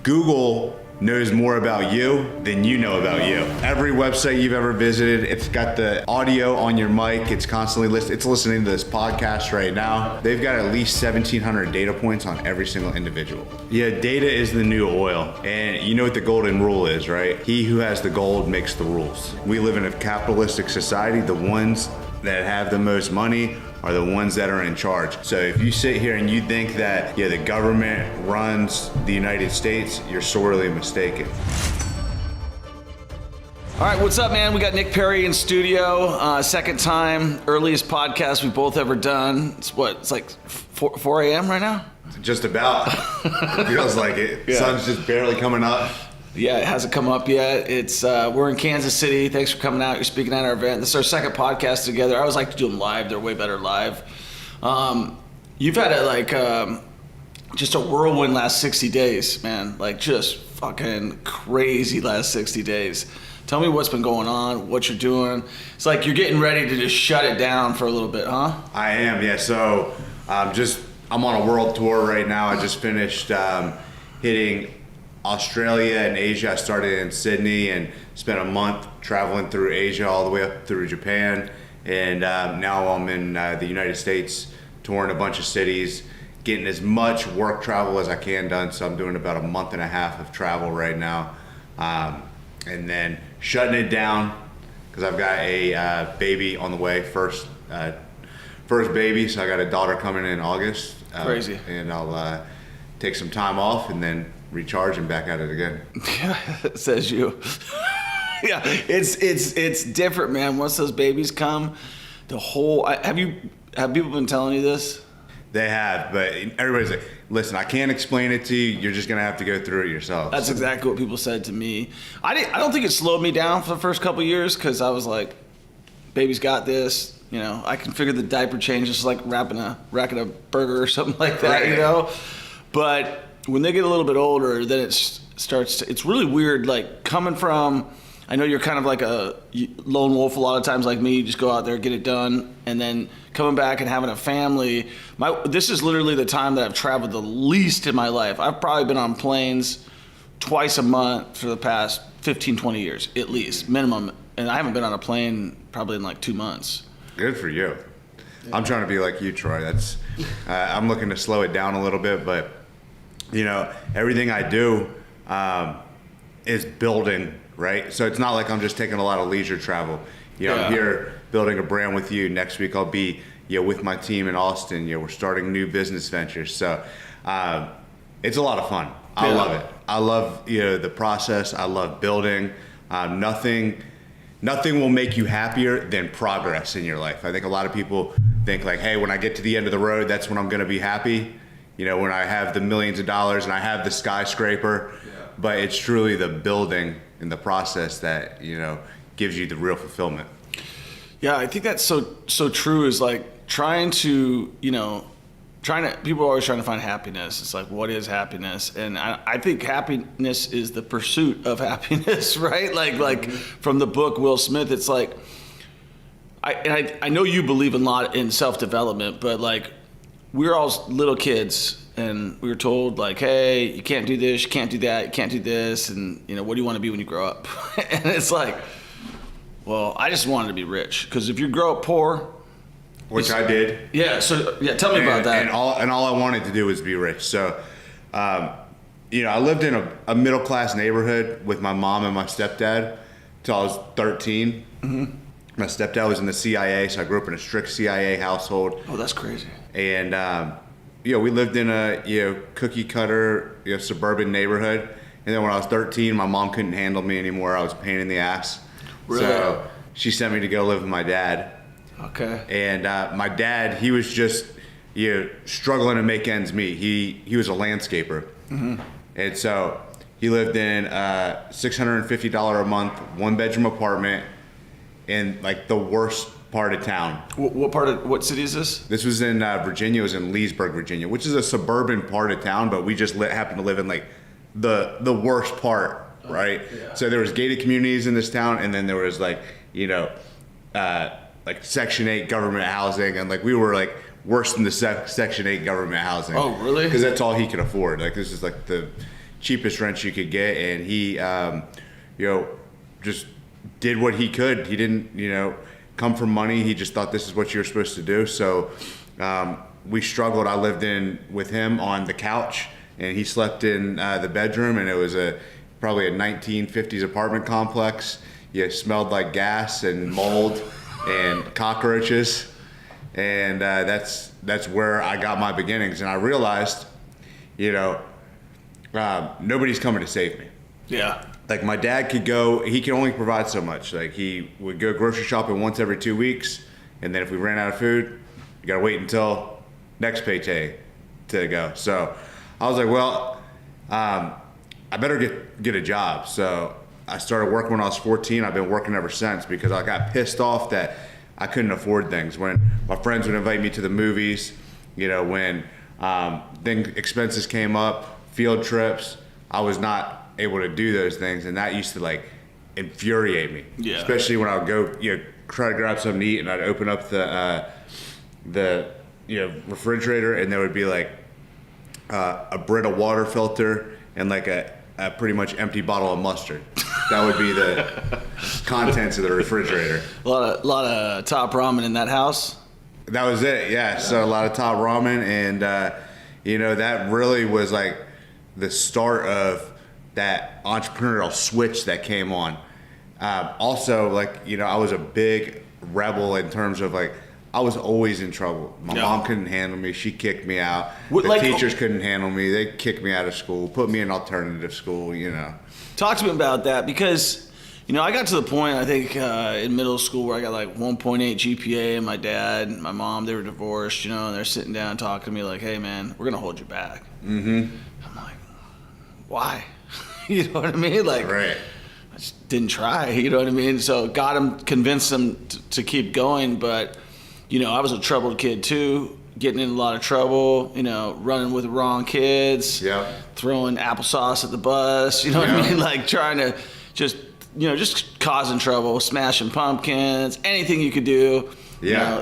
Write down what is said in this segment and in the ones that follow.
Google knows more about you than you know about you. Every website you've ever visited, it's got the audio on your mic, it's constantly listening. It's listening to this podcast right now. They've got at least 1,700 data points on every single individual. Yeah, data is the new oil. And you know what the golden rule is, right? He who has the gold makes the rules. We live in a capitalistic society. The ones that have the most money are the ones that are in charge. So if you sit here and you think that the government runs the United States, you're sorely mistaken. All right, what's up, man? We got Nick Perry in studio, second time, earliest podcast we've both ever done. It's like 4 a.m. right now? Just about. It feels like it. Yeah. Sun's just barely coming up. Yeah, it hasn't come up yet. It's we're in Kansas City. Thanks for coming out. You're speaking at our event. This is our second podcast together. I always like to do them live. They're way better live. You've had just a whirlwind last 60 days, man. Like just fucking crazy last 60 days. Tell me what's been going on, what you're doing. It's like you're getting ready to just shut it down for a little bit, huh? I am, yeah. So I'm on a world tour right now. I just finished hitting Australia and Asia. I started in Sydney and spent a month traveling through Asia all the way up through Japan. And now I'm in the United States touring a bunch of cities, getting as much work travel as I can done. So I'm doing about a month and a half of travel right now. And then shutting it down because I've got a baby on the way, first baby. So I got a daughter coming in August. Crazy. And I'll take some time off and then recharge and back at it again. Yeah, says you. Yeah, it's different, man. Once those babies come, the whole have people been telling you this? They have, but everybody's like, listen, I can't explain it to you. You're just gonna have to go through it yourself. That's exactly what people said to me. I don't think it slowed me down for the first couple of years because I was like, baby's got this. You know, I can figure the diaper change just like racking a burger or something like that. Right. You know, but when they get a little bit older, then it's really weird, like coming from, I know you're kind of like a lone wolf a lot of times like me, you just go out there, get it done, and then coming back and having a family. This is literally the time that I've traveled the least in my life. I've probably been on planes twice a month for the past 15, 20 years, at least, minimum, and I haven't been on a plane probably in like 2 months. Good for you. I'm trying to be like you, Troy. I'm looking to slow it down a little bit, but everything I do is building, right? So it's not like I'm just taking a lot of leisure travel. I'm here building a brand with you. Next week I'll be with my team in Austin. We're starting new business ventures. So it's a lot of fun. I love it. I love the process. I love building. Nothing will make you happier than progress in your life. I think a lot of people think like, hey, when I get to the end of the road, that's when I'm going to be happy. When I have the millions of dollars and I have the skyscraper, but it's truly the building and the process that, gives you the real fulfillment. Yeah, I think that's so true, is like people are always trying to find happiness. It's like, what is happiness? And I think happiness is the pursuit of happiness, right? Like from the book, Will Smith, it's like, I know you believe a lot in self-development, but like, we were all little kids and we were told like, hey, you can't do this, you can't do that, you can't do this. And what do you want to be when you grow up? And it's like, well, I just wanted to be rich. Because if you grow up poor, which I did. Yeah. So tell me about that. And all I wanted to do was be rich. So, I lived in a middle class neighborhood with my mom and my stepdad till I was 13. Mm-hmm. My stepdad was in the CIA, so I grew up in a strict CIA household. Oh, that's crazy. And we lived in a cookie cutter suburban neighborhood. And then when I was 13, my mom couldn't handle me anymore. I was a pain in the ass. Really? So she sent me to go live with my dad. Okay. And my dad, he was just struggling to make ends meet. He was a landscaper. Mm-hmm. And so he lived in a $650 a month 1-bedroom apartment in like the worst part of town. What city is this? This was in Virginia. It was in Leesburg, Virginia, which is a suburban part of town, but we just happened to live in like the worst part, right? Yeah. So there was gated communities in this town, and then there was like like Section 8 government housing, and like we were like worse than the Section 8 government housing. Oh, really? Because that's all he could afford. Like this is like the cheapest rents you could get, and he, just did what he could. He didn't, come from money. He just thought this is what you were supposed to do. So we struggled. I lived in with him on the couch, and he slept in the bedroom, and it was probably a 1950s apartment complex. It smelled like gas and mold and cockroaches, and that's where I got my beginnings. And I realized, nobody's coming to save me. Yeah. Like my dad he could only provide so much. Like he would go grocery shopping once every 2 weeks, and then if we ran out of food, you gotta wait until next payday to go. So I was like, well, I better get a job. So I started working when I was 14. I've been working ever since because I got pissed off that I couldn't afford things. When my friends would invite me to the movies, when then expenses came up, field trips, I was not able to do those things, and that used to infuriate me. Yeah. Especially when I would go, try to grab something to eat, and I'd open up the refrigerator, and there would be a Brita water filter and a pretty much empty bottle of mustard. That would be the contents of the refrigerator. A lot of top ramen in that house. That was it. Yeah. So a lot of top ramen, and that really was the start of that entrepreneurial switch that came on. Also, I was a big rebel in terms of I was always in trouble. My mom couldn't handle me. She kicked me out. The teachers couldn't handle me. They kicked me out of school, put me in alternative school, Talk to me about that because, I got to the point, I think, in middle school where I got 1.8 GPA, and my dad and my mom, they were divorced, and they're sitting down talking to me hey, man, we're going to hold you back. Mm-hmm. I'm like, why? You know what I mean? Right. I just didn't try, you know what I mean? So got him, convinced him to keep going, but, I was a troubled kid too, getting in a lot of trouble, running with the wrong kids, throwing applesauce at the bus, what I mean? Trying to just causing trouble, smashing pumpkins, anything you could do,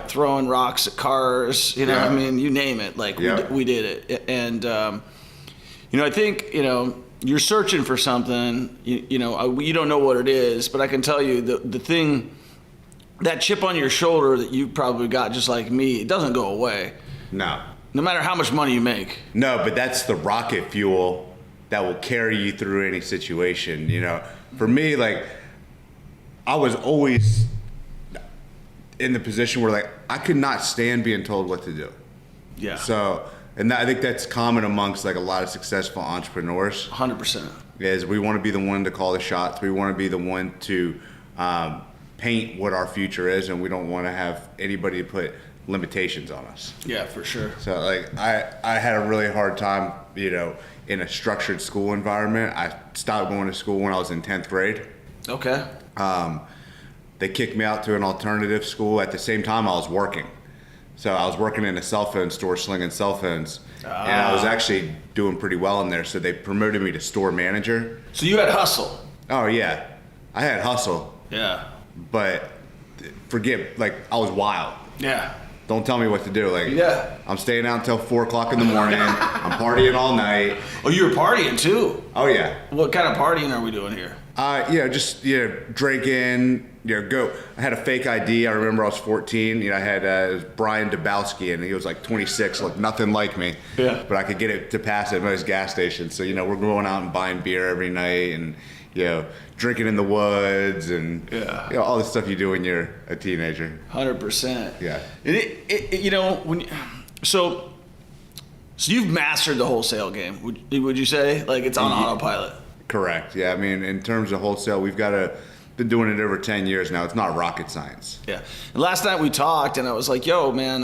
throwing rocks at cars, what I mean? You name it, we did it. And, I think, you're searching for something, you don't know what it is, but I can tell you the thing, that chip on your shoulder that you probably got just like me, it doesn't go away. No. No matter how much money you make. No, but that's the rocket fuel that will carry you through any situation, For me, I was always in the position where I could not stand being told what to do. Yeah. So, and I think that's common amongst a lot of successful entrepreneurs. 100%. Is we want to be the one to call the shots. We want to be the one to paint what our future is, and we don't want to have anybody put limitations on us. Yeah, for sure. So I had a really hard time, in a structured school environment. I stopped going to school when I was in 10th grade. Okay. They kicked me out to an alternative school at the same time I was working. So I was working in a cell phone store slinging cell phones, and I was actually doing pretty well in there. So they promoted me to store manager. So you had hustle. Oh yeah, I had hustle. Yeah. But forget, I was wild. Yeah. Don't tell me what to do. I'm staying out until 4 o'clock in the morning. I'm partying all night. Oh, you were partying too? Oh yeah. What kind of partying are we doing here? Just drinking. I had a fake ID. I remember I was 14. I had it was Brian Dabowski, and he was 26, looked nothing like me. Yeah. But I could get it to pass at most gas stations. So we're going out and buying beer every night, and drinking in the woods, and all the stuff you do when you're a teenager. 100%. Yeah. And so you've mastered the wholesale game. Would you say it's on autopilot? Correct. Yeah. I mean, in terms of wholesale, we've been doing it over 10 years now. It's not rocket science. Yeah. And last night we talked, and I was like, "Yo, man,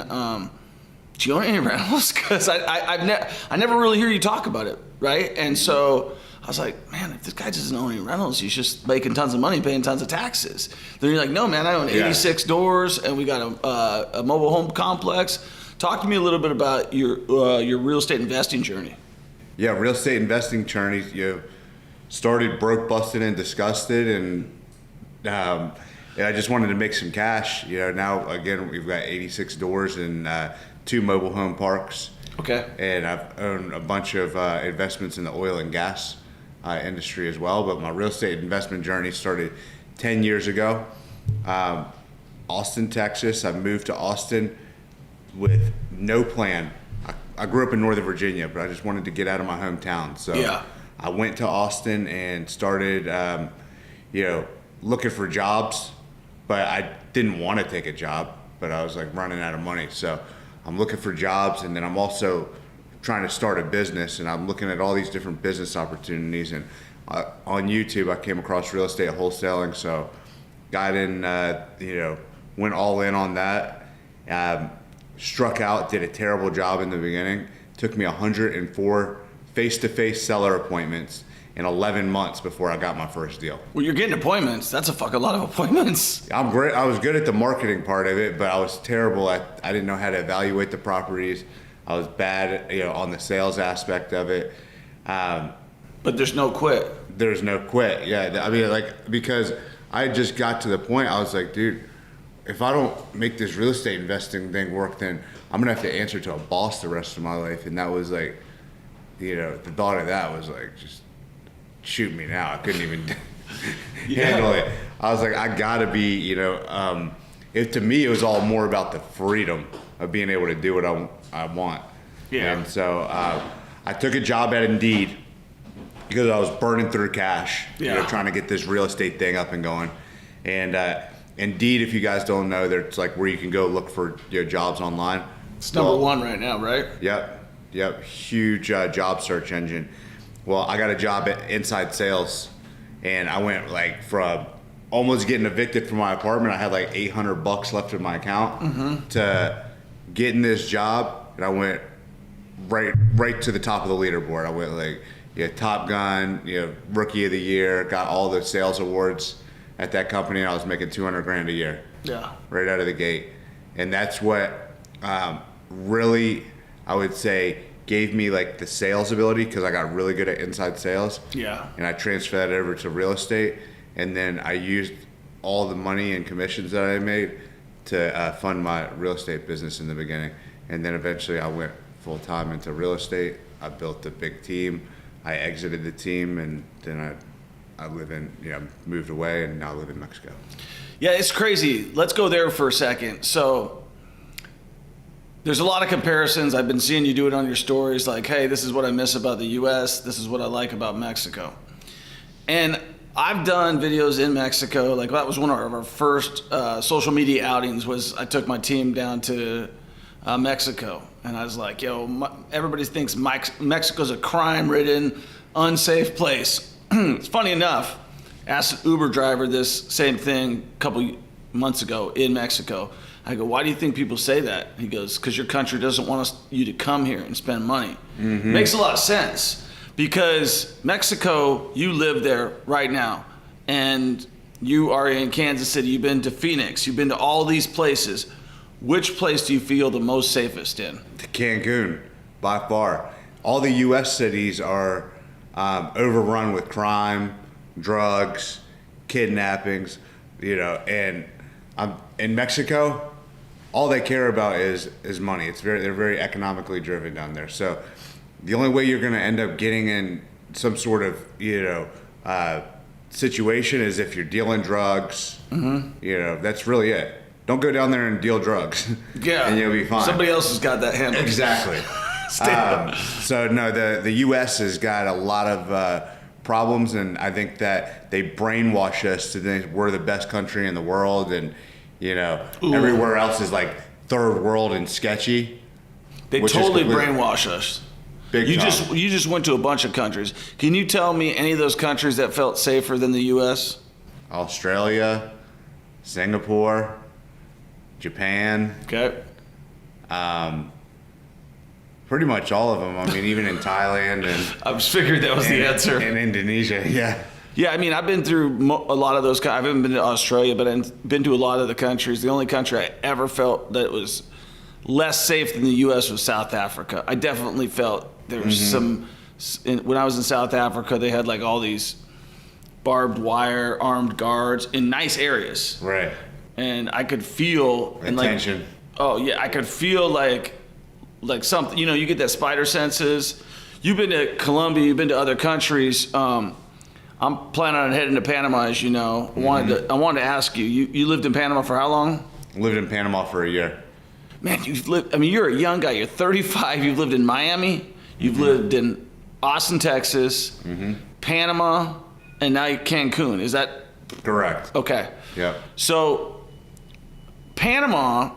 do you own any rentals?" Because I never really hear you talk about it, right? And so I was like, "Man, if this guy doesn't own any rentals, he's just making tons of money, paying tons of taxes." Then you're like, "No, man, I own 86 doors, and we got a mobile home complex." Talk to me a little bit about your real estate investing journey. Yeah, real estate investing journey. Started broke, busted, and disgusted, and I just wanted to make some cash. Now again we've got 86 doors and 2 mobile home parks. Okay. And I've owned a bunch of investments in the oil and gas industry as well. But my real estate investment journey started 10 years ago. Austin, Texas. I moved to Austin with no plan. I grew up in Northern Virginia, but I just wanted to get out of my hometown. So I went to Austin and started, looking for jobs, but I didn't want to take a job, but I was like running out of money. So I'm looking for jobs, and then I'm also trying to start a business, and I'm looking at all these different business opportunities. And on YouTube, I came across real estate wholesaling. So got in, went all in on that. Struck out, did a terrible job in the beginning. Took me 104 face-to-face seller appointments in 11 months before I got my first deal. Well, you're getting appointments. That's a fucking lot of appointments. I'm great. I was good at the marketing part of it, but I was terrible at, I didn't know how to evaluate the properties. I was bad, on the sales aspect of it. But there's no quit. There's no quit. Yeah. I mean, because I just got to the point, I was like, dude, if I don't make this real estate investing thing work, then I'm gonna have to answer to a boss the rest of my life. And that was like, the thought of that was like, just shoot me now. I couldn't even handle it. I was like, I gotta be, to me, it was all more about the freedom of being able to do what I want. Yeah. And so I took a job at Indeed because I was burning through cash, trying to get this real estate thing up and going. And Indeed, if you guys don't know, it's like where you can go look for jobs online. It's number one right now, right? Yep. Huge job search engine. Well, I got a job at inside sales, and I went from almost getting evicted from my apartment. I had like $800 left in my account to getting this job, and I went right to the top of the leaderboard. I went Top Gun, Rookie of the Year, got all the sales awards at that company, and I was making $200,000 a year. Yeah. Right out of the gate. And that's what really, I would say, gave me the sales ability, because I got really good at inside sales. Yeah. And I transferred that over to real estate, and then I used all the money and commissions that I made to fund my real estate business in the beginning. And then eventually I went full time into real estate. I built a big team. I exited the team, and then I live in, moved away, and now live in Mexico. Yeah, it's crazy. Let's go there for a second. So there's a lot of comparisons. I've been seeing you do it on your stories, like, hey, this is what I miss about the U.S. This is what I like about Mexico. And I've done videos in Mexico. That was one of our first social media outings. Was I took my team down to Mexico, and I was like, everybody thinks Mexico's a crime-ridden, unsafe place. It's funny enough, asked an Uber driver this same thing a couple months ago in Mexico. I go, why do you think people say that? He goes, because your country doesn't want you to come here and spend money. Mm-hmm. Makes a lot of sense, because Mexico, you live there right now, and you are in Kansas City, you've been to Phoenix, you've been to all these places. Which place do you feel the most safest in? Cancun, by far. All the U.S. cities are overrun with crime, drugs, kidnappings, and in Mexico, all they care about is money. They're very economically driven down there. So the only way you're going to end up getting in some sort of situation is if you're dealing drugs. Mm-hmm. That's really it. Don't go down there and deal drugs. Yeah, and you'll be fine. Somebody else has got that handled. Exactly. So no, the U.S. has got a lot of problems, and I think that they brainwash us to think we're the best country in the world, and everywhere else is like third world and sketchy. They totally brainwash us. You just went to a bunch of countries. Can you tell me any of those countries that felt safer than the U.S.? Australia, Singapore, Japan. Okay. Pretty much all of them. I mean, even in Thailand and I was figured that was the answer. And Indonesia, yeah. Yeah, I mean, I've been through a lot of those. I haven't been to Australia, but I've been to a lot of the countries. The only country I ever felt that was less safe than the U.S. was South Africa. I definitely felt there was when I was in South Africa, they had all these barbed wire armed guards in nice areas. Right. And I could feel attention. I could feel like something. You get that spider senses. You've been to Colombia, you've been to other countries. I'm planning on heading to Panama, as you know. I wanted to ask you, you lived in Panama for how long? Lived in Panama for a year. Man, you're a young guy. You're 35. You've lived in Miami. You've lived in Austin, Texas, Panama, and now Cancun. Is that correct? Okay. Yeah. So Panama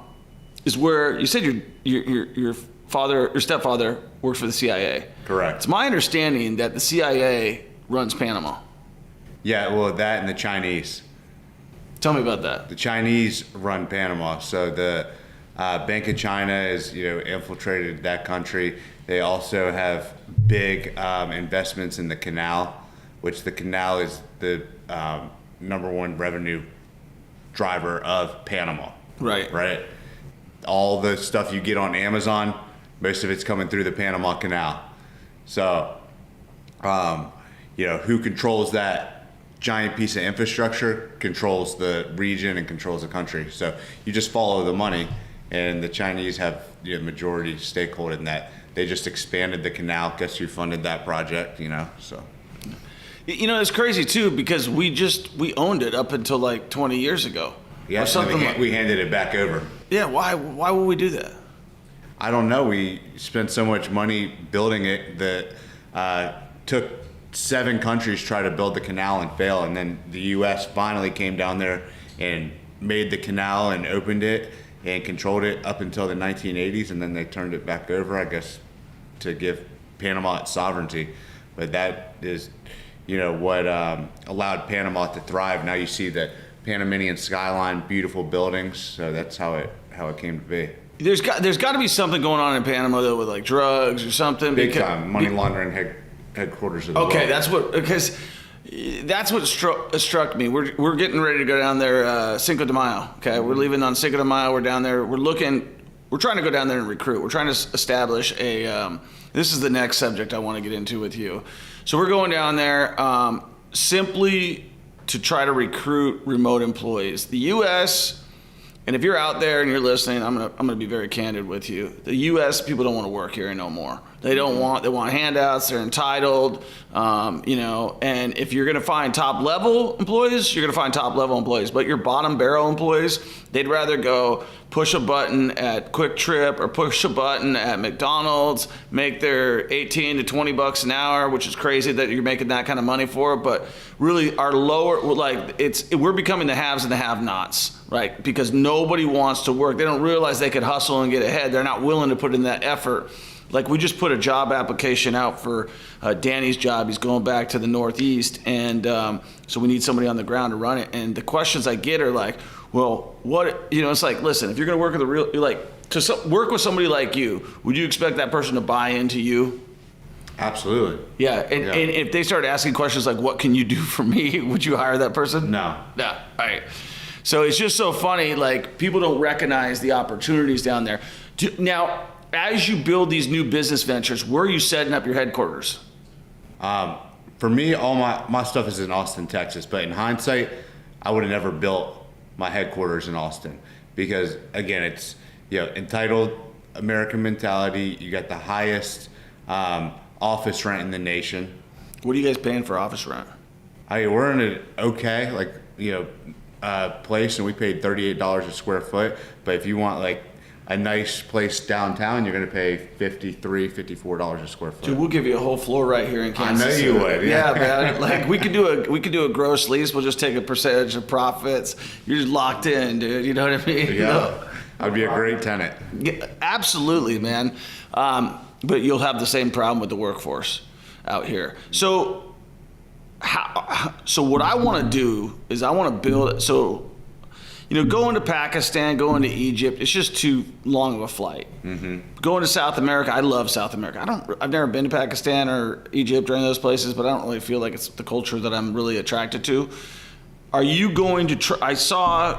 is where you said your stepfather works for the CIA. Correct. It's my understanding that the CIA runs Panama. Yeah, well, that and the Chinese. Tell me about that. The Chinese run Panama. So the Bank of China has, infiltrated that country. They also have big investments in the canal, which the canal is the number one revenue driver of Panama. Right. Right. All the stuff you get on Amazon, most of it's coming through the Panama Canal. So, who controls that giant piece of infrastructure controls the region and controls the country. So you just follow the money, and the Chinese have majority stakeholder in that. They just expanded the canal. Guess who funded that project? So. It's crazy too because we owned it up until like 20 years ago. Yeah, we handed it back over. Yeah, why would we do that? I don't know. We spent so much money building it that took 7 countries try to build the canal and fail, and then the U.S. finally came down there and made the canal and opened it and controlled it up until the 1980s, and then they turned it back over, I guess, to give Panama its sovereignty. But that is, what allowed Panama to thrive. Now you see the Panamanian skyline, beautiful buildings. So that's how it came to be. There's got to be something going on in Panama though with like drugs or something. Big time money laundering headquarters of the world. Okay, that's what struck me. We're getting ready to go down there Cinco de Mayo. Okay, we're leaving on Cinco de Mayo. We're down there. We're trying to go down there and recruit. We're trying to establish a. This is the next subject I want to get into with you. So we're going down there simply to try to recruit remote employees. The U.S. and if you're out there and you're listening, I'm gonna be very candid with you. The U.S. people don't want to work here no more. They want handouts. They're entitled, and if you're going to find top level employees, you're going to find top level employees, but your bottom barrel employees, they'd rather go push a button at Quick Trip or push a button at McDonald's, make their 18 to 20 bucks an hour, which is crazy that you're making that kind of money for it. But really our lower, we're becoming the haves and the have-nots, right? Because nobody wants to work. They don't realize they could hustle and get ahead. They're not willing to put in that effort. Like we just put a job application out for Danny's job. He's going back to the Northeast, and so we need somebody on the ground to run it. And the questions I get are like, well, what, it's like, listen, if you're going to work with work with somebody like you, would you expect that person to buy into you? Absolutely. Yeah, and if they start asking questions like, what can you do for me? Would you hire that person? No. No. All right. So it's just so funny, like people don't recognize the opportunities down there. Now, as you build these new business ventures, where are you setting up your headquarters? For me, all my stuff is in Austin, Texas. But in hindsight, I would have never built my headquarters in Austin because, again, it's entitled American mentality. You got the highest office rent in the nation. What are you guys paying for office rent? We're in an place, and we paid $38 a square foot. But if you want a nice place downtown, you're going to pay $53, $54 a square foot. Dude, we'll give you a whole floor right here in Kansas City. I know you would. Yeah, man. Like we could do a gross lease. We'll just take a percentage of profits. You're just locked in, dude. You know what I mean? Yeah. I'd be a great tenant. Yeah, absolutely, man. But you'll have the same problem with the workforce out here. So what I want to do is I want to build. So. Going to Pakistan, going to Egypt, it's just too long of a flight. Mm-hmm. Going to South America, I love South America. I've never been to Pakistan or Egypt or any of those places, but I don't really feel like it's the culture that I'm really attracted to. Are you going to I saw,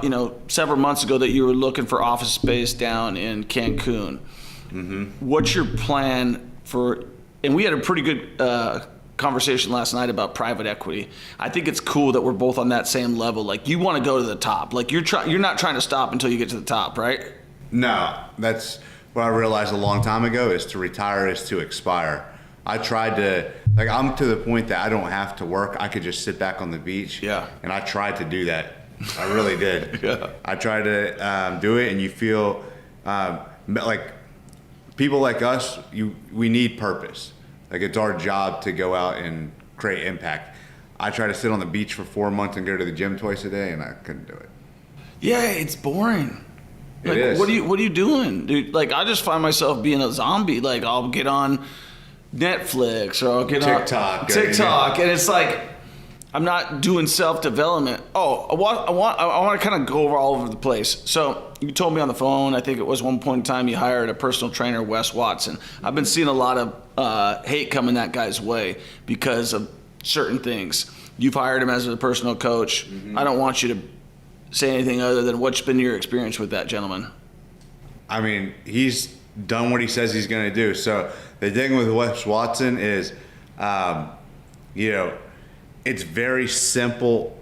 several months ago that you were looking for office space down in Cancun. Mm-hmm. What's your plan for, and we had a pretty good conversation last night about private equity. I think it's cool that we're both on that same level. Like you want to go to the top. Like you're not trying to stop until you get to the top, right? No, that's what I realized a long time ago is to retire is to expire. I tried to, like, I'm to the point that I don't have to work. I could just sit back on the beach. Yeah. And I tried to do that. I really did. Yeah. I tried to do it, and you feel like people like us, we need purpose. Like, it's our job to go out and create impact. I try to sit on the beach for 4 months and go to the gym twice a day, and I couldn't do it. Yeah, it's boring. Like, It is. What are you doing, dude? Like, I just find myself being a zombie. Like, I'll get on Netflix or I'll get TikTok. on TikTok, and it's like I'm not doing self-development. Oh, I want to kind of go all over the place. So you told me on the phone, I think it was one point in time, you hired a personal trainer, Wes Watson. I've been seeing a lot of hate coming that guy's way because of certain things. You've hired him as a personal coach. Mm-hmm. I don't want you to say anything other than what's been your experience with that gentleman. I mean, he's done what he says he's going to do. So the thing with Wes Watson is, it's very simple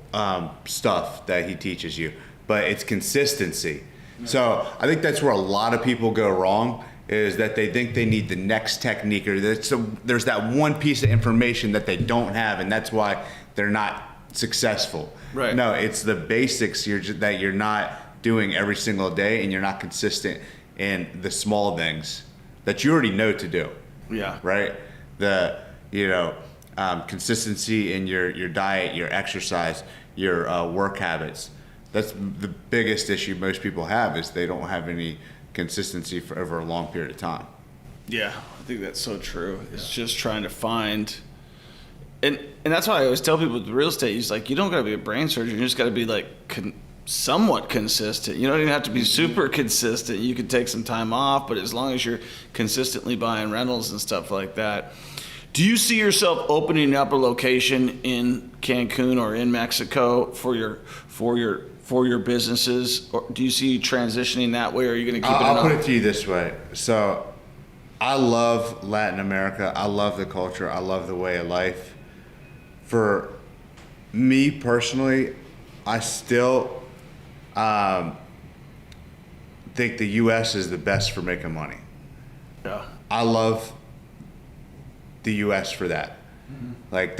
stuff that he teaches you, but it's consistency. So I think that's where a lot of people go wrong, is that they think they need the next technique, or there's that one piece of information that they don't have, and that's why they're not successful. Right. No, it's the basics that you're not doing every single day, and you're not consistent in the small things that you already know to do. Yeah. Right? The consistency in your diet, your exercise, your work habits. That's the biggest issue most people have, is they don't have any consistency for over a long period of time. Yeah, I think that's so true. It's just trying to find, and that's why I always tell people with real estate, he's like, you don't got to be a brain surgeon. You just got to be like somewhat consistent. You don't even have to be super consistent. You could take some time off, but as long as you're consistently buying rentals and stuff like that. Do you see yourself opening up a location in Cancun or in Mexico for your businesses, or do you see you transitioning that way, or are you going to keep it? I'll put it to you this way. So I love Latin America. I love the culture. I love the way of life. For me personally, I still think the U.S. is the best for making money. Yeah. I love the U.S. for that. Mm-hmm. Like,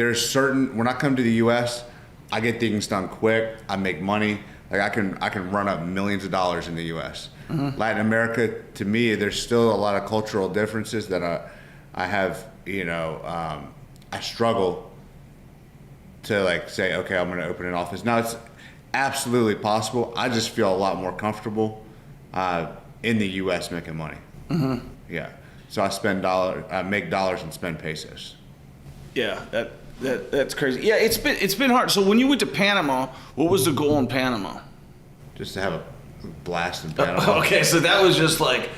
when I come to the U.S., I get things done quick. I make money. Like, I can run up millions of dollars in the U.S. Mm-hmm. Latin America, to me, there's still a lot of cultural differences that I have. I struggle to like say, okay, I'm going to open an office. Now, it's absolutely possible. I just feel a lot more comfortable in the U.S. making money. Mm-hmm. Yeah. So I make dollars and spend pesos. Yeah, that's crazy. Yeah, it's been hard. So when you went to Panama, what was the goal in Panama? Just to have a blast in Panama. Okay, so that was just like,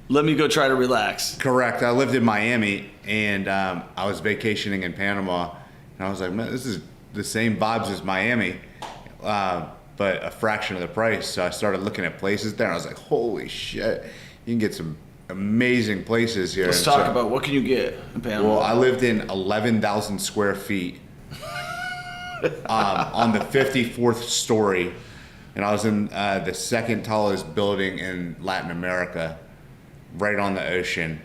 let me go try to relax. Correct. I lived in Miami, and I was vacationing in Panama, and I was like, man, this is the same vibes as Miami, but a fraction of the price. So I started looking at places there, and I was like, holy shit, you can get some amazing places here. Let's talk about, what can you get in Panama? Well, I lived in 11,000 square feet on the 54th story, and I was in the second tallest building in Latin America, right on the ocean.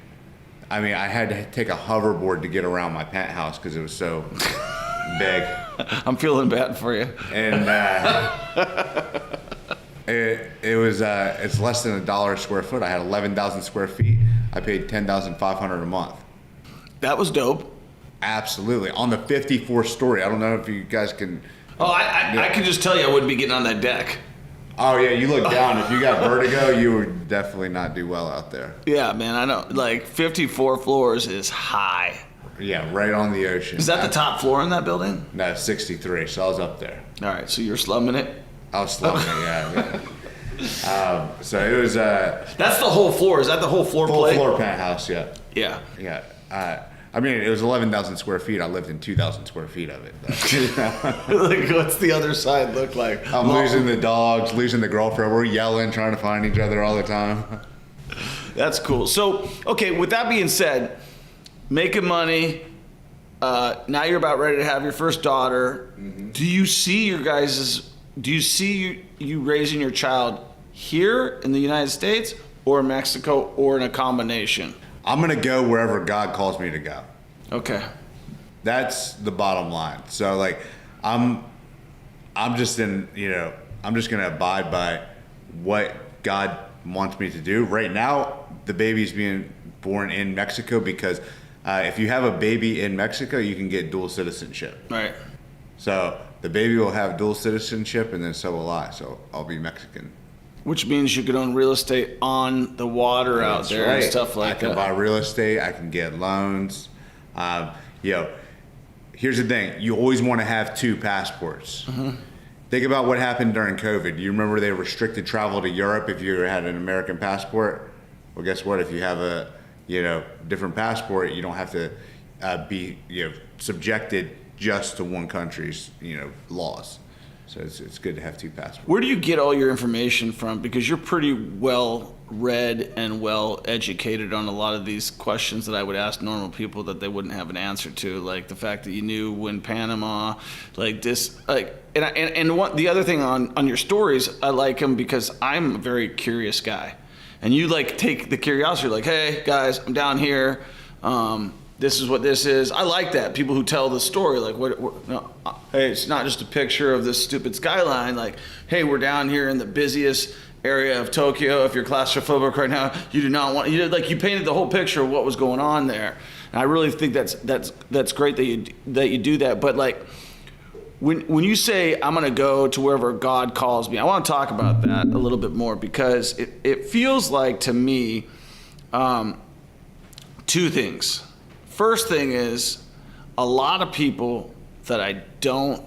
I mean, I had to take a hoverboard to get around my penthouse because it was so big. I'm feeling bad for you. And it's less than $1 a square foot. I had 11,000 square feet. I paid $10,500 a month. That was dope. Absolutely. On the 54th story. I don't know if you guys can. Oh, I can just tell you I wouldn't be getting on that deck. Oh yeah, you look down. If you got vertigo, you would definitely not do well out there. Yeah, man, I know. Like 54 floors is high. Yeah, right on the ocean. Is that the top floor in that building? No, 63. So I was up there. All right, so you're slumming it. I was slumming it. Yeah. So it was. That's the whole floor. Is that the whole floor plate? Full floor penthouse. Yeah. Yeah. Yeah. I mean, it was 11,000 square feet. I lived in 2,000 square feet of it. Like, what's the other side look like? I'm losing the dogs, losing the girlfriend. We're yelling, trying to find each other all the time. That's cool. So, okay, with that being said, making money, now you're about ready to have your first daughter. Mm-hmm. Do you see you raising your child here in the United States or Mexico or in a combination? I'm going to go wherever God calls me to go. Okay. That's the bottom line. So like, I'm just I'm just gonna abide by what God wants me to do. Right now, the baby's being born in Mexico because if you have a baby in Mexico, you can get dual citizenship. Right. So the baby will have dual citizenship, and then so will I. So I'll be Mexican. Which means you could own real estate on the water out there and stuff like that. I can buy real estate. I can get loans. Here's the thing. You always want to have 2 passports. Mm-hmm. Think about what happened during COVID. You remember they restricted travel to Europe if you had an American passport? Well, guess what? If you have a different passport, you don't have to be subjected just to one country's laws. So it's good to have 2 passports. Where do you get all your information from? Because you're pretty well read and well educated on a lot of these questions that I would ask normal people that they wouldn't have an answer to, like the fact that you knew when Panama, like this, like, and what the other thing on your stories, I like them because I'm a very curious guy, and you like take the curiosity, like, hey guys, I'm down here. This is what this is. I like that. People who tell the story, like, hey, it's not just a picture of this stupid skyline. Like, hey, we're down here in the busiest area of Tokyo. If you're claustrophobic right now, you do not want. You painted the whole picture of what was going on there. And I really think that's great that you do that. But like, when you say I'm gonna go to wherever God calls me, I want to talk about that a little bit more because it feels like to me 2 things. First thing is, a lot of people that I don't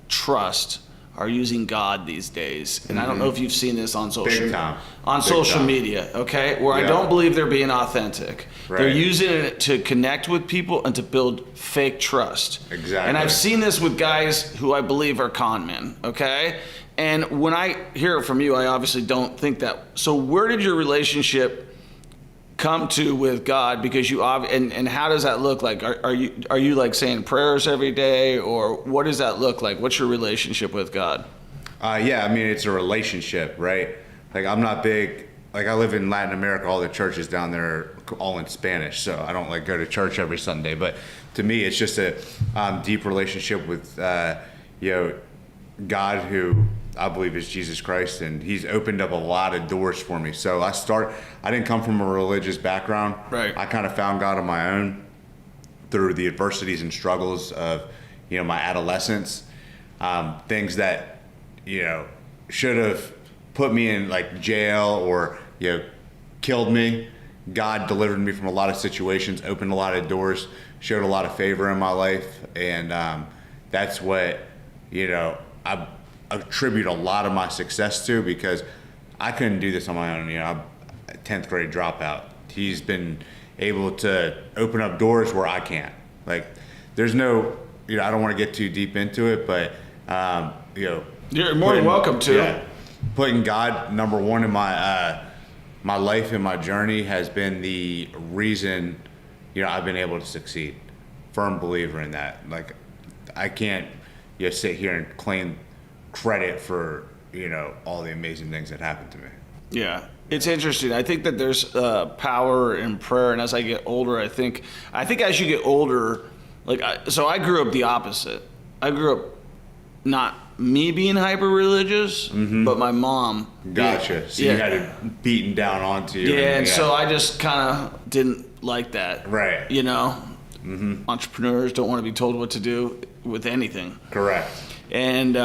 trust are using God these days, and I don't know if you've seen this on social media, okay? Where I don't believe they're being authentic. Right. They're using it to connect with people and to build fake trust. Exactly. And I've seen this with guys who I believe are con men, okay? And when I hear it from you, I obviously don't think that. So where did your relationship come to with God? Because you and how does that look like? Are you like saying prayers every day, or what does that look like? What's your relationship with God? Yeah, I mean, it's a relationship, right? Like, I'm not big. Like, I live in Latin America. All the churches down there are all in Spanish, so I don't like go to church every Sunday. But to me, it's just a deep relationship with God, who I believe is Jesus Christ, and he's opened up a lot of doors for me. So I didn't come from a religious background. Right. I kind of found God on my own through the adversities and struggles of, my adolescence. Things that, should have put me in like jail or, killed me. God delivered me from a lot of situations, opened a lot of doors, showed a lot of favor in my life. And that's what, I attribute a lot of my success to, because I couldn't do this on my own. I'm a 10th grade dropout. He's been able to open up doors where I can't. Like, there's no, I don't want to get too deep into it, but you're more than welcome to. Yeah, putting God number one in my my life and my journey has been the reason I've been able to succeed. Firm believer in that. Like, I can't sit here and claim credit for all the amazing things that happened to me. Yeah, it's interesting. I think that there's power in prayer, and as I get older, I think as you get older, so I grew up the opposite. I grew up not me being hyper religious, but my mom. Gotcha. So you had it beaten down onto you. Yeah, and so I just kind of didn't like that. Right. Entrepreneurs don't want to be told what to do with anything. Correct. And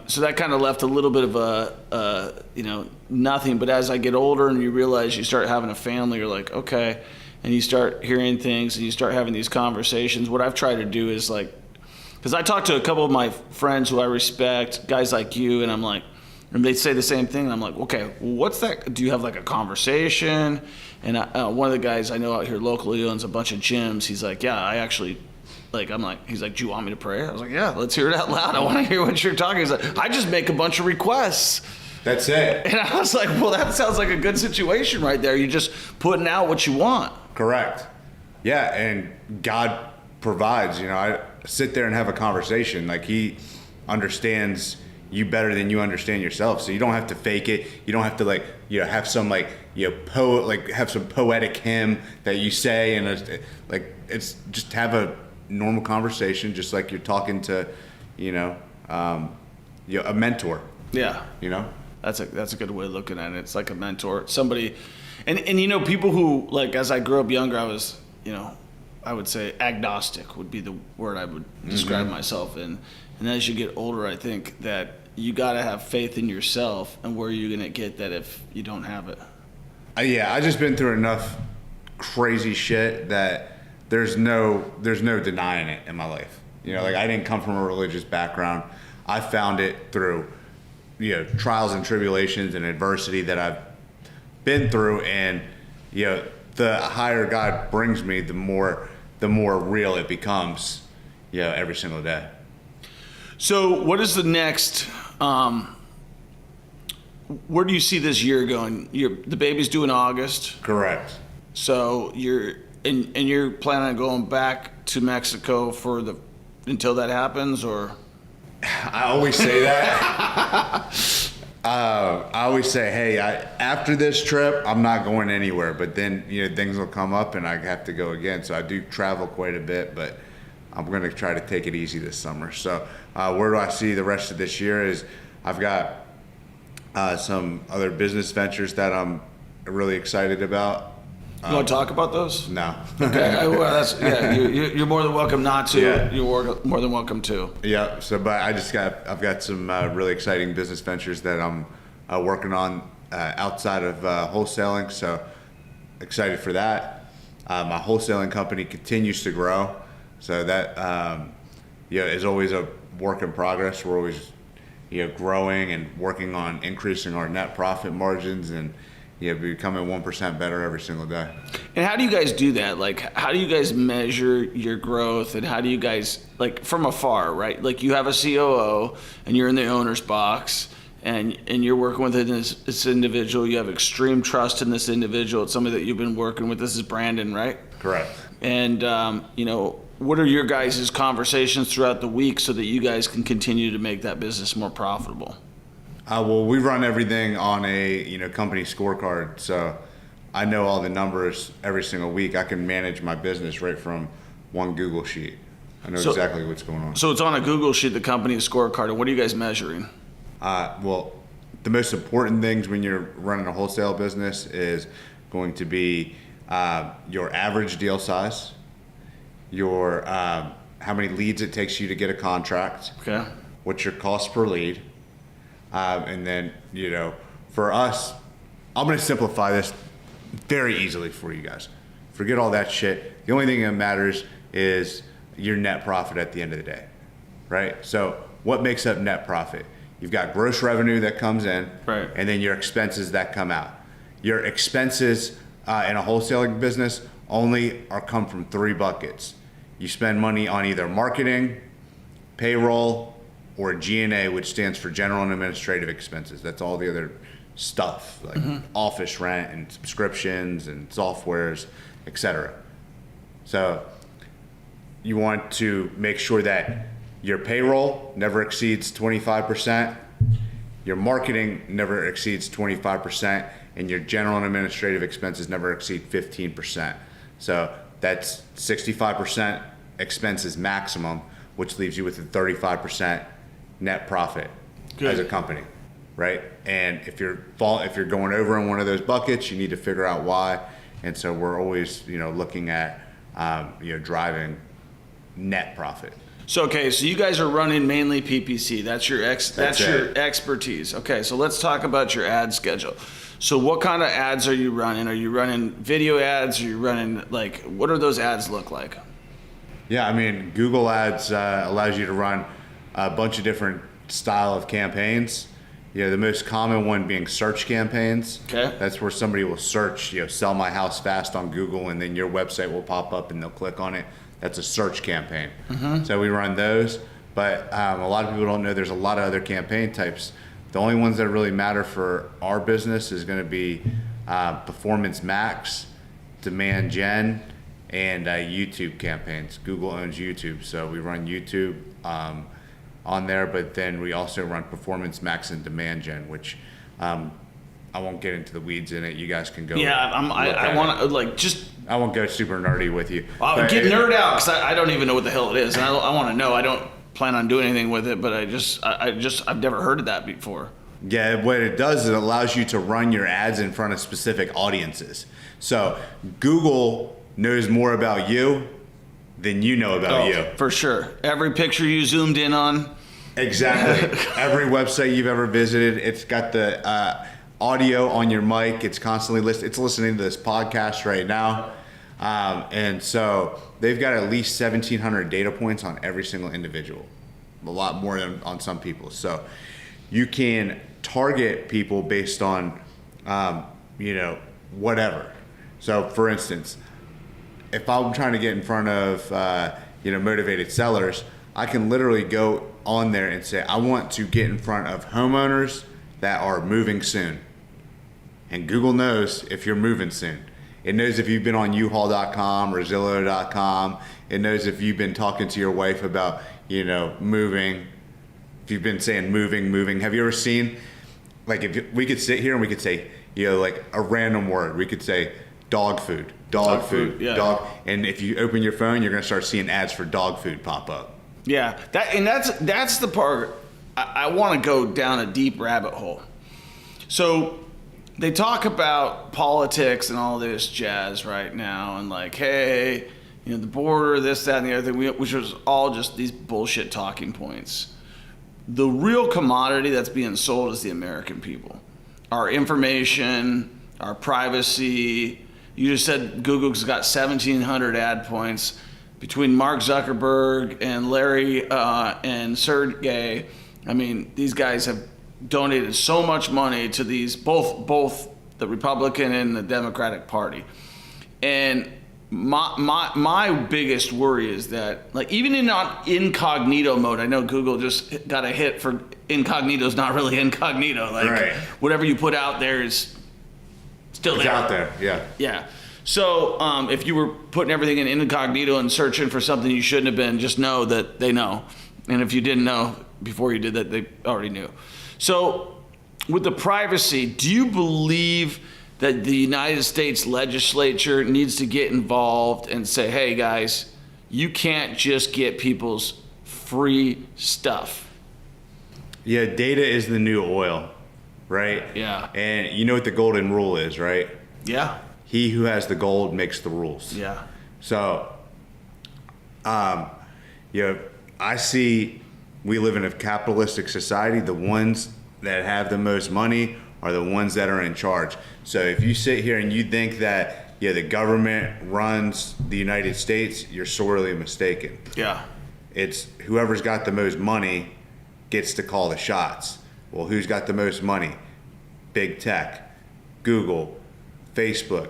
so that kind of left a little bit of a nothing. But as I get older and you realize you start having a family, you're like, okay, and you start hearing things and you start having these conversations. What I've tried to do is because I talk to a couple of my friends who I respect, guys like you, and I'm like, and they say the same thing, and I'm like, okay, what's that? Do you have like a conversation? And one of the guys I know out here locally owns a bunch of gyms. He's like, yeah, I actually. I'm like, he's like, do you want me to pray? I was like, yeah, let's hear it out loud. I want to hear what you're talking. He's like, I just make a bunch of requests. That's it. And I was like, well, that sounds like a good situation right there. You're just putting out what you want. Correct. Yeah, and God provides. I sit there and have a conversation. Like, he understands, you better than you understand yourself. So you don't have to fake it. You don't have to like, have some like, have some poetic hymn that you say, and it's just have a normal conversation, just like you're talking to, a mentor. Yeah. That's a good way of looking at it. It's like a mentor, somebody, and people who, like, as I grew up younger, I was, I would say agnostic would be the word I would describe myself in. And as you get older, I think that you got to have faith in yourself, and where are you going to get that if you don't have it? I just been through enough crazy shit that there's no denying it in my life. Like, I didn't come from a religious background. I found it through, trials and tribulations and adversity that I've been through, and the higher God brings me, the more real it becomes, every single day. So what is the next, where do you see this year going? The baby's due in August. Correct. So you're planning on going back to Mexico until that happens, or? I always say that. I always say, hey, after this trip, I'm not going anywhere. But then, things will come up and I have to go again. So I do travel quite a bit, but I'm going to try to take it easy this summer. So where do I see the rest of this year is I've got some other business ventures that I'm really excited about. You want to talk about those? No. Okay. You're more than welcome not to. Yeah. You're more than welcome to. Yeah. So, but I've got some really exciting business ventures that I'm working on outside of wholesaling. So excited for that. My wholesaling company continues to grow. So that is always a work in progress. We're always growing and working on increasing our net profit margins and becoming 1% better every single day. And how do you guys do that? Like, how do you guys measure your growth, and how do you guys, like, from afar, right? Like, you have a COO and you're in the owner's box and you're working with this individual. You have extreme trust in this individual. It's somebody that you've been working with. This is Brandon, right? Correct. And, what are your guys' conversations throughout the week so that you guys can continue to make that business more profitable? Well, we run everything on a company scorecard, so I know all the numbers every single week. I can manage my business right from one Google sheet. I know exactly what's going on. So it's on a Google sheet, the company scorecard, and what are you guys measuring? Well, the most important things when you're running a wholesale business is going to be your average deal size, your how many leads it takes you to get a contract, okay, what's your cost per lead. And then, for us, I'm going to simplify this very easily for you guys. Forget all that shit. The only thing that matters is your net profit at the end of the day, right? So what makes up net profit? You've got gross revenue that comes in, right, and then your expenses that come out. Your expenses in a wholesaling business only come from 3 buckets. You spend money on either marketing, payroll, or G&A, which stands for general and administrative expenses. That's all the other stuff, like office rent and subscriptions and softwares, etc. So you want to make sure that your payroll never exceeds 25%, your marketing never exceeds 25%, and your general and administrative expenses never exceed 15%. So that's 65% expenses maximum, which leaves you with a 35% net profit as a company, right? And if you're going over in one of those buckets, you need to figure out why. And so we're always, looking at, driving net profit. So you guys are running mainly PPC. That's your expertise. Okay, so let's talk about your ad schedule. So what kind of ads are you running? Are you running video ads? Are you running, what do those ads look like? Yeah, I mean, Google Ads allows you to run a bunch of different style of campaigns. The most common one being search campaigns. Okay. That's where somebody will search, sell my house fast on Google, and then your website will pop up and they'll click on it. That's a search campaign. So we run those, but a lot of people don't know there's a lot of other campaign types. The only ones that really matter for our business is going to be Performance Max, Demand Gen, and YouTube campaigns. Google owns YouTube, so we run YouTube. on there, but then we also run performance max and demand gen, which I won't get into the weeds in it. You guys can go. Yeah, I want to like just. I won't go super nerdy with you. I'll get nerd out because I don't even know what the hell it is, and I want to know. I don't plan on doing anything with it, but I've never heard of that before. Yeah, what it does is it allows you to run your ads in front of specific audiences. So Google knows more about you than you know about you. For sure. Every picture you zoomed in on. Exactly. Every website you've ever visited, it's got the audio on your mic. It's constantly it's listening to this podcast right now. And so they've got at least 1,700 data points on every single individual. A lot more than on some people. So you can target people based on, whatever. So for instance, if I'm trying to get in front of, motivated sellers, I can literally go on there and say, I want to get in front of homeowners that are moving soon. And Google knows if you're moving soon. It knows if you've been on uhaul.com or Zillow.com. It knows if you've been talking to your wife about, moving. If you've been saying moving. Have you ever seen, like, if we could sit here and we could say, like a random word. We could say dog food, yeah. dog. And if you open your phone, you're going to start seeing ads for dog food pop up. Yeah, that's the part I want to go down a deep rabbit hole. So they talk about politics and all this jazz right now, and like, hey, the border, this, that, and the other thing, which was all just these bullshit talking points. The real commodity that's being sold is the American people. Our information, our privacy. You just said Google's got 1,700 ad points. Between Mark Zuckerberg and Larry and Sergey, I mean, these guys have donated so much money to these, both the Republican and the Democratic Party. And my biggest worry is that, like, even in not incognito mode, I know Google just got a hit for incognito's not really incognito. Like, right. Whatever you put out there is still there. It's out there, yeah. Yeah. So if you were putting everything in incognito and searching for something you shouldn't have been, just know that they know. And if you didn't know before you did that, they already knew. So with the privacy, do you believe that the United States legislature needs to get involved and say, hey, guys, you can't just get people's free stuff? Yeah, data is the new oil, right? Yeah. And you know what the golden rule is, right? Yeah. He who has the gold makes the rules. Yeah. So, I see we live in a capitalistic society. The ones that have the most money are the ones that are in charge. So if you sit here and you think that, the government runs the United States, you're sorely mistaken. Yeah. It's whoever's got the most money gets to call the shots. Well, who's got the most money? Big tech, Google, Facebook,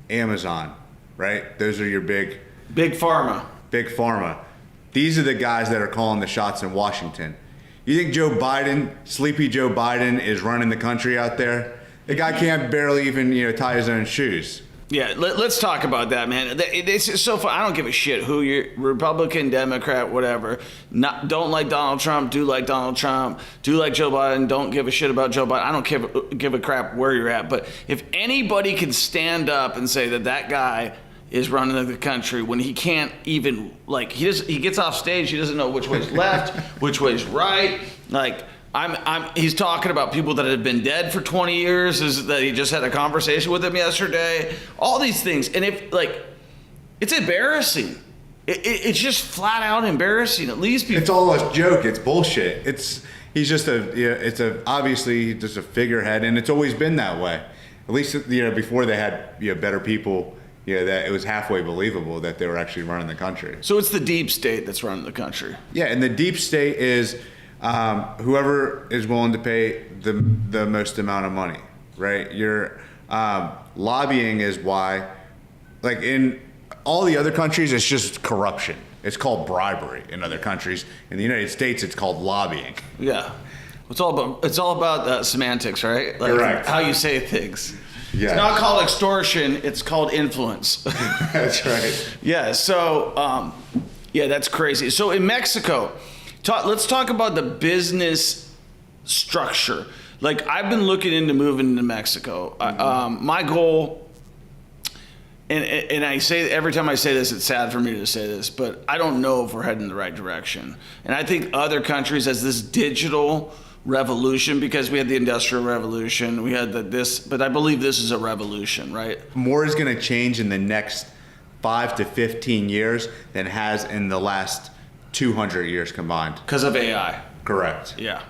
Amazon, right? Those are your big pharma. Big pharma. These are the guys that are calling the shots in Washington. You think sleepy Joe Biden is running the country out there? The guy can't barely even, tie his own shoes. Yeah, let's talk about that, man. It's so fun. I don't give a shit who you're, Republican, Democrat, whatever. Don't like Donald Trump, do like Donald Trump, do like Joe Biden, don't give a shit about Joe Biden. I don't give a crap where you're at. But if anybody can stand up and say that guy is running the country when he can't even, like, he gets off stage, he doesn't know which way's left, which way's right. Like, he's talking about people that have been dead for 20 years, is that he just had a conversation with them yesterday, all these things. And it's embarrassing. It's just flat out embarrassing. At least people. It's all a joke. It's bullshit. He's just obviously just a figurehead, and it's always been that way. At least, before they had, better people, that it was halfway believable that they were actually running the country. So it's the deep state that's running the country. Yeah, and the deep state is whoever is willing to pay the most amount of money, right? Your lobbying is why, like in all the other countries, it's just corruption. It's called bribery in other countries. In the United States, it's called lobbying. Yeah, it's all about semantics, right? Like, correct. How you say things. Yes. It's not called extortion. It's called influence. That's right. Yeah. So, that's crazy. So in Mexico, Let's talk about the business structure. Like, I've been looking into moving to Mexico. My goal, and I say every time I say this, it's sad for me to say this, but I don't know if we're heading in the right direction. And I think other countries has this digital revolution, because we had the Industrial Revolution, we had this, but I believe this is a revolution, right? More is going to change in the next 5 to 15 years than has in the last 200 years combined. Because of AI. Correct. Yeah.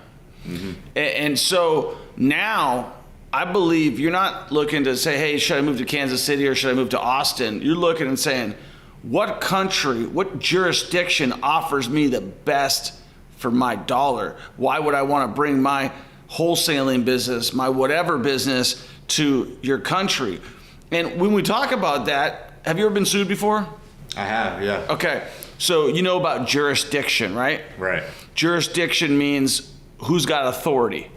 Mm-hmm. And so now I believe you're not looking to say, hey, should I move to Kansas City or should I move to Austin? You're looking and saying, what country, what jurisdiction offers me the best for my dollar? Why would I want to bring my wholesaling business, my whatever business, to your country? And when we talk about that, have you ever been sued before? I have, yeah. Okay. So you know about jurisdiction, right? Right. Jurisdiction means who's got authority,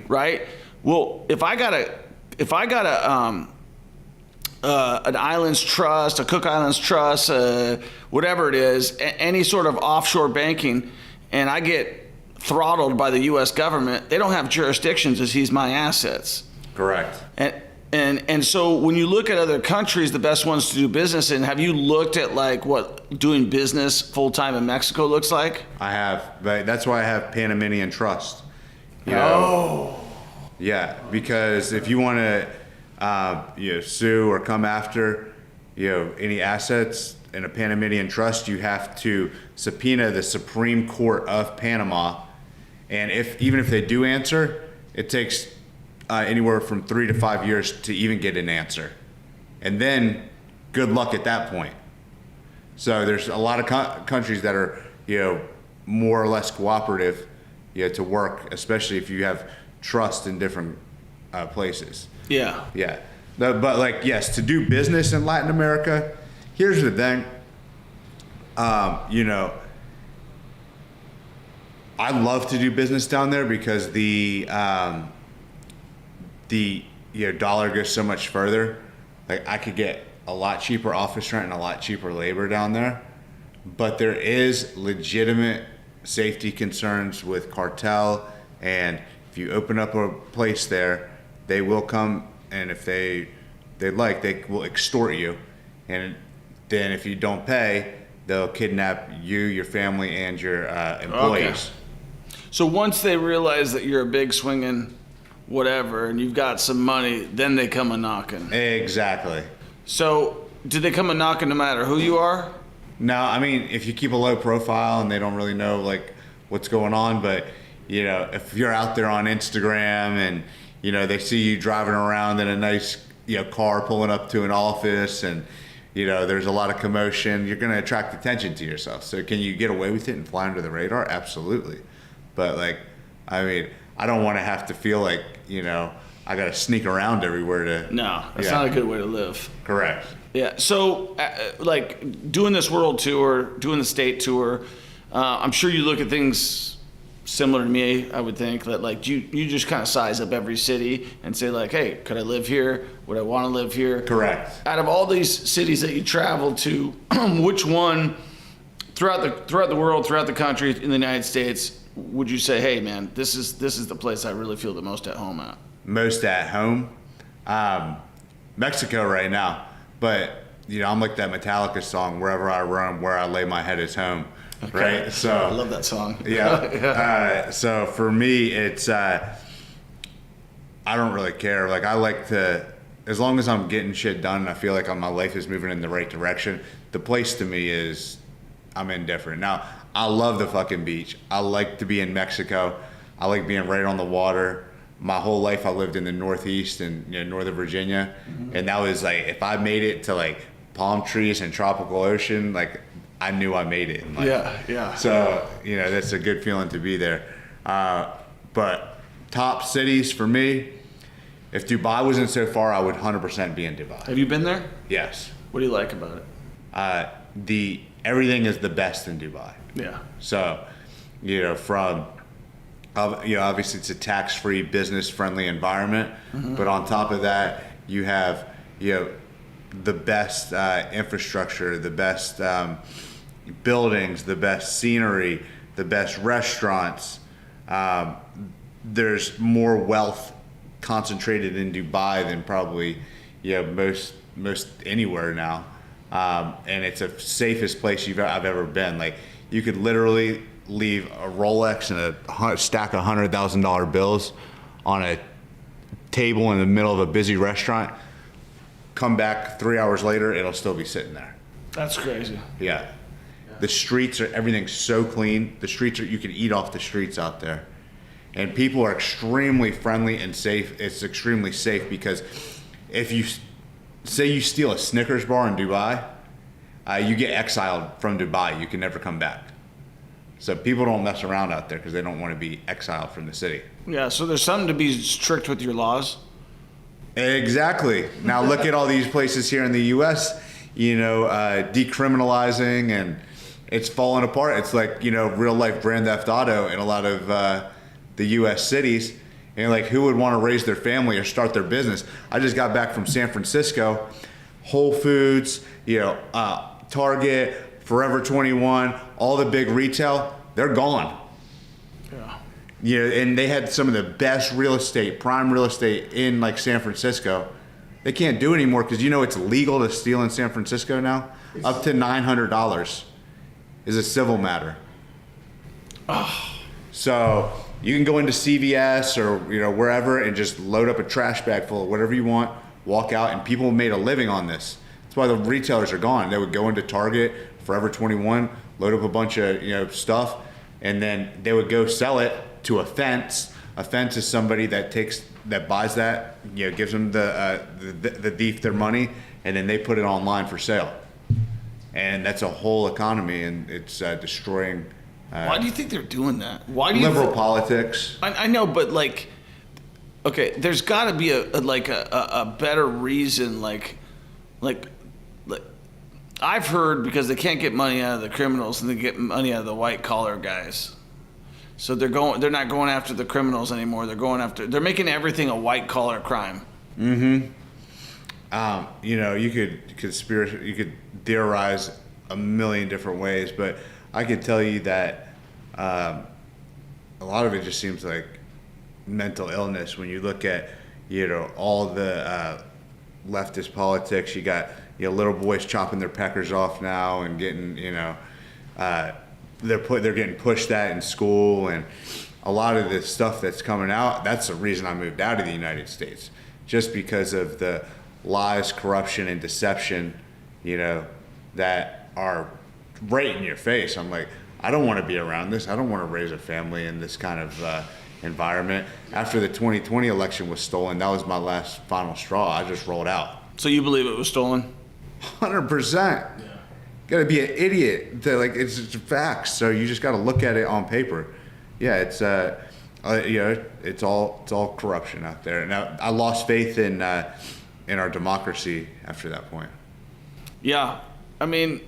right? Well, if I got an Islands Trust, a Cook Islands Trust, whatever it is, any sort of offshore banking, and I get throttled by the U.S. government, they don't have jurisdiction to seize my assets. Correct. And so when you look at other countries, the best ones to do business in, have you looked at like what doing business full time in Mexico looks like? I have, but that's why I have Panamanian Trust. You know? Yeah, because if you want to sue or come after any assets in a Panamanian Trust, you have to subpoena the Supreme Court of Panama, and even if they do answer, it takes anywhere from 3 to 5 years to even get an answer, and then good luck at that point. So there's a lot of countries that are more or less cooperative to work, especially if you have trust in different places. Yeah. Yeah. But like, yes, to do business in Latin America, here's the thing. I love to do business down there because the dollar goes so much further. Like, I could get a lot cheaper office rent and a lot cheaper labor down there, but there is legitimate safety concerns with cartel, and if you open up a place there, they will come, and if they will extort you, and then if you don't pay, they'll kidnap you, your family, and your employees. Okay. So once they realize that you're a big swinging whatever and you've got some money, then they come a knocking. Exactly. So do they come a knocking no matter who you are? No, I mean, if you keep a low profile and they don't really know like what's going on, but if you're out there on Instagram and they see you driving around in a nice car pulling up to an office, and there's a lot of commotion, you're going to attract attention to yourself. So can you get away with it and fly under the radar? Absolutely. But like, I mean, I don't want to have to feel like I got to sneak around everywhere to. No, that's not a good way to live. Correct. Yeah. So, like doing this world tour, doing the state tour, I'm sure you look at things similar to me. I would think that like you just kind of size up every city and say like, hey, could I live here? Would I want to live here? Correct. Out of all these cities that you travel to, which one throughout the world, throughout the country, in the United States, would you say, hey man, this is the place I really feel the most at home at? Most at home? Mexico right now. But I'm like that Metallica song, wherever I roam, where I lay my head is home. Okay. Right? So I love that song. Yeah. So for me, it's I don't really care. Like, I like to, as long as I'm getting shit done and I feel like my life is moving in the right direction, the place to me is, I'm indifferent. Now, I love the fucking beach. I like to be in Mexico. I like being right on the water. My whole life I lived in the Northeast and Northern Virginia, and that was like, if I made it to like palm trees and tropical ocean, like I knew I made it in life. Yeah. So that's a good feeling to be there. But top cities for me, if Dubai wasn't so far, I would 100% be in Dubai. Have you been there? Yes. What do you like about it? Everything is the best in Dubai. Yeah. So, from obviously it's a tax-free, business-friendly environment, but on top of that, you have the best infrastructure, the best buildings, the best scenery, the best restaurants. There's more wealth concentrated in Dubai than probably most anywhere now, and it's the safest place I've ever been. Like, you could literally leave a Rolex and a stack of $100,000 bills on a table in the middle of a busy restaurant. Come back 3 hours later, it'll still be sitting there. That's crazy. Yeah. The streets everything's so clean. The streets you can eat off the streets out there. And people are extremely friendly and safe. It's extremely safe because if you say you steal a Snickers bar in Dubai, you get exiled from Dubai. You can never come back. So people don't mess around out there because they don't want to be exiled from the city. Yeah, so there's something to be strict with your laws. Exactly. Now look at all these places here in the U.S., decriminalizing, and it's falling apart. It's like, real life Grand Theft Auto in a lot of the U.S. cities. And like, who would want to raise their family or start their business? I just got back from San Francisco. Whole Foods, Target, Forever 21, all the big retail, they're gone. Yeah. And they had some of the best prime real estate in like San Francisco. They can't do it anymore because it's legal to steal in San Francisco now. Up to $900 is a civil matter. Oh. So you can go into CVS or wherever and just load up a trash bag full of whatever you want, walk out, and people made a living on this. That's why the retailers are gone. They would go into Target, Forever 21, load up a bunch of stuff, and then they would go sell it to a fence. A fence is somebody that buys that, gives them the thief their money, and then they put it online for sale. And that's a whole economy, and it's destroying. Why do you think they're doing that? Why do liberal politics? I know, but like, okay, there's got to be a better reason, like I've heard, because they can't get money out of the criminals and they get money out of the white collar guys. So they're not going after the criminals anymore. They're making everything a white collar crime. Mm-hmm. You could theorize a million different ways, but I could tell you that a lot of it just seems like mental illness. When you look at all the leftist politics, you got little boys chopping their peckers off now and getting they're getting pushed that in school, and a lot of the stuff that's coming out. That's the reason I moved out of the United States, just because of the lies, corruption, and deception, that are right in your face. I'm like, I don't want to be around this. I don't want to raise a family in this kind of environment. After the 2020 election was stolen, that was my last final straw. I just rolled out. So you believe it was stolen? 100%. Yeah. Got to be an idiot to it's just facts. So you just got to look at it on paper. Yeah, it's it's all corruption out there. Now I lost faith in our democracy after that point. Yeah, I mean,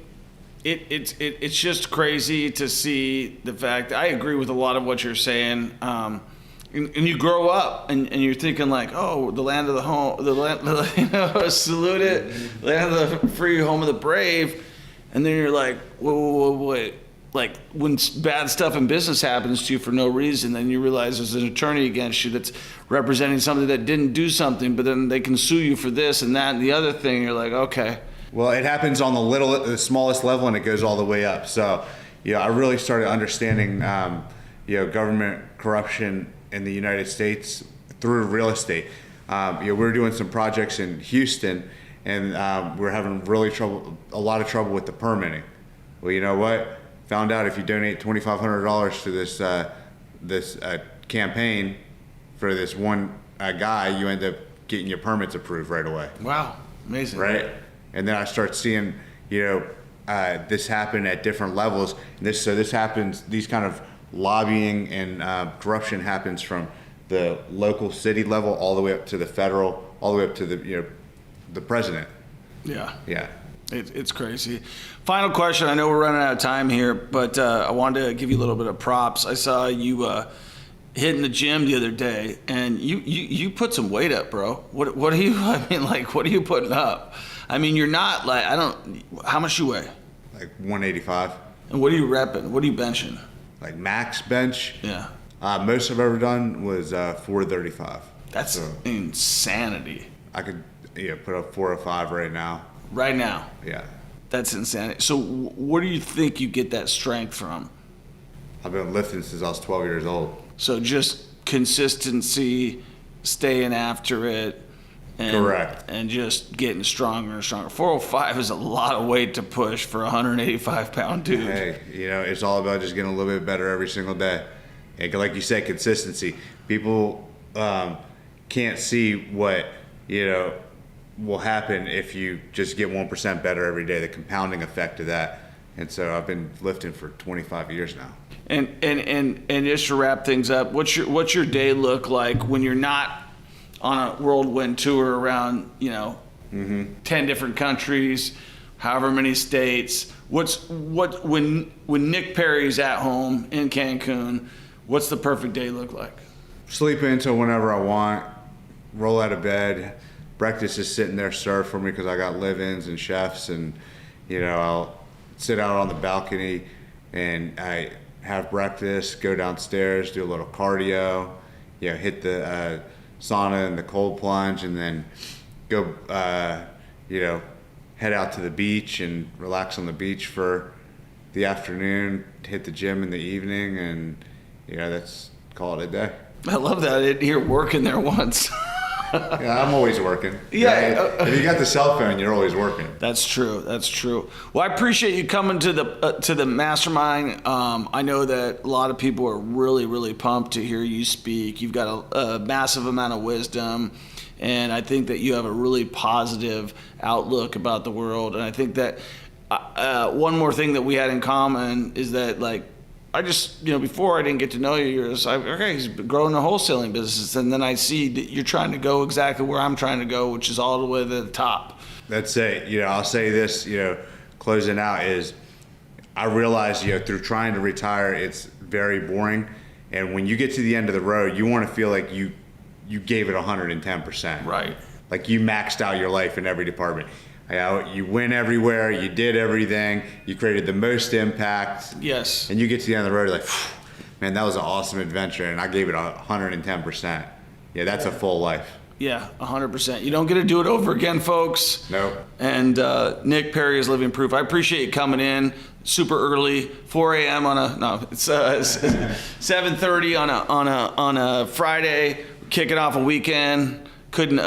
it's just crazy to see the fact. I agree with a lot of what you're saying. And you grow up and you're thinking like, oh, the land of the home, salute it, land of the free, home of the brave. And then you're like, whoa, wait. Like, when bad stuff in business happens to you for no reason, then you realize there's an attorney against you that's representing somebody that didn't do something, but then they can sue you for this and that and the other thing. You're like, okay. Well, it happens on the smallest level, and it goes all the way up. So, I really started understanding, government corruption in the United States through real estate. We were doing some projects in Houston, and we were having a lot of trouble with the permitting. Well, you know what? Found out if you donate $2,500 to this campaign for this one guy, you end up getting your permits approved right away. Wow, amazing. Right? And then I start seeing, this happen at different levels. This happens, these kind of lobbying and corruption happens from the local city level all the way up to the federal, all the way up to the president. Yeah. Yeah. It's crazy. Final question. I know we're running out of time here, but I wanted to give you a little bit of props. I saw you hitting the gym the other day, and you put some weight up, bro. What are you? What are you putting up? I mean, you're not how much you weigh? Like 185. And what are you repping? What are you benching? like max bench. Yeah. Most I've ever done was 435. That's insanity. I could put up 405 right now. Right now. Yeah. That's insanity. So where do you think you get that strength from? I've been lifting since I was 12 years old. So just consistency, staying after it. And, Correct. And just getting stronger and stronger. 405 is a lot of weight to push for a 185-pound dude. Hey, it's all about just getting a little bit better every single day. And like you said, consistency. People can't see what, will happen if you just get 1% better every day, the compounding effect of that. And so I've been lifting for 25 years now. And just to wrap things up, what's your day look like when you're not on a whirlwind tour around, 10 different countries, however many states? When Nick Perry's at home in Cancun, what's the perfect day look like? Sleep until whenever I want, roll out of bed. Breakfast is sitting there served for me because I got live-ins and chefs, and I'll sit out on the balcony and I have breakfast, go downstairs, do a little cardio, hit the sauna and the cold plunge, and then go, head out to the beach and relax on the beach for the afternoon, hit the gym in the evening, and that's call it a day. I love that. I didn't hear working there once. Yeah, I'm always working. Yeah. If you got the cell phone, you're always working. That's true. That's true. Well, I appreciate you coming to the mastermind. I know that a lot of people are really, really pumped to hear you speak. You've got a massive amount of wisdom, and I think that you have a really positive outlook about the world. And I think that one more thing that we had in common is that, like, I just, before I didn't get to know you, you're just like, okay, he's growing a wholesaling business. And then I see that you're trying to go exactly where I'm trying to go, which is all the way to the top. That's it. I'll say this, closing out is I realized, through trying to retire, it's very boring. And when you get to the end of the road, you want to feel like you gave it 110%. Right. Like you maxed out your life in every department. You win everywhere, you did everything, you created the most impact. Yes. And you get to the end of the road, you're like, man, that was an awesome adventure, and I gave it 110%. Yeah, that's a full life. Yeah, 100%. You don't get to do it over again, folks. Nope. And Nick Perry is living proof. I appreciate you coming in super early, 4 a.m. it's 7:30 on a Friday, kicking off a weekend. Couldn't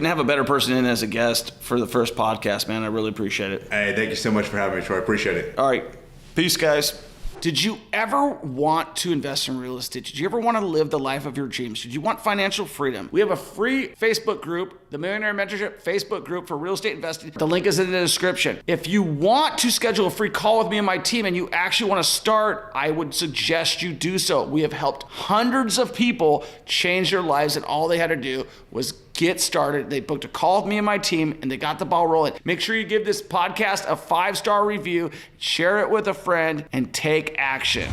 have a better person in as a guest for the first podcast, man. I really appreciate it. Hey, thank you so much for having me, Troy. Appreciate it. All right. Peace, guys. Did you ever want to invest in real estate? Did you ever want to live the life of your dreams? Did you want financial freedom? We have a free Facebook group, the Millionaire Mentorship Facebook group for real estate investing. The link is in the description. If you want to schedule a free call with me and my team and you actually want to start, I would suggest you do so. We have helped hundreds of people change their lives, and all they had to do was get started. They booked a call with me and my team, and they got the ball rolling. Make sure you give this podcast a 5-star review, share it with a friend, and take action.